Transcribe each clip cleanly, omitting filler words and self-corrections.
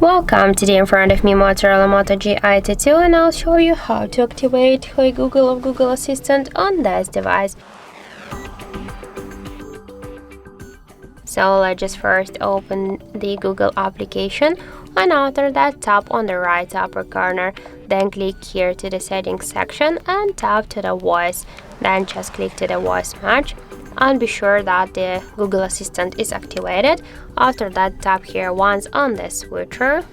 Welcome, today in front of me Motorola Moto G82 and I'll show you how to activate Hey Google of Google Assistant on this device. So let's just first open the Google application and after that tap on the right upper corner, then click here to the settings section and tap to the voice, then just click to the voice match and be sure that the Google Assistant is activated. After that tap here once on the switcher,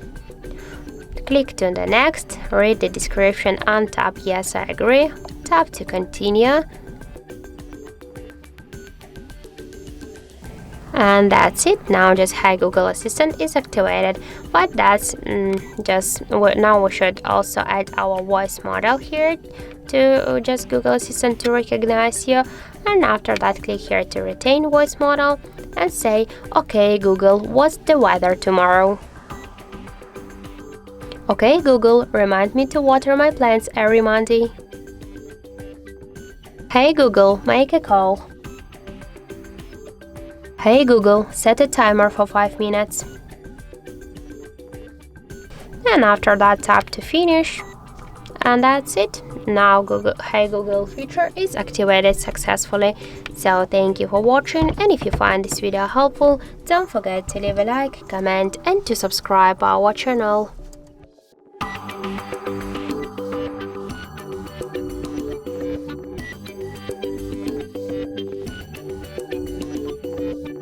click to the next, read the description and tap yes I agree, tap to continue. And that's it. Now just Hey Google Assistant is activated, but that's now we should also add our voice model here to just Google Assistant to recognize you, and after that click here to retain voice model and say okay Google, what's the weather tomorrow? Okay Google, remind me to water my plants every Monday. Hey Google, make a call. Hey Google, set a timer for 5 minutes. And after that tap to finish. And that's it. Now Hey Google feature is activated successfully. So thank you for watching, and if you find this video helpful, don't forget to leave a like, comment and to subscribe our channel.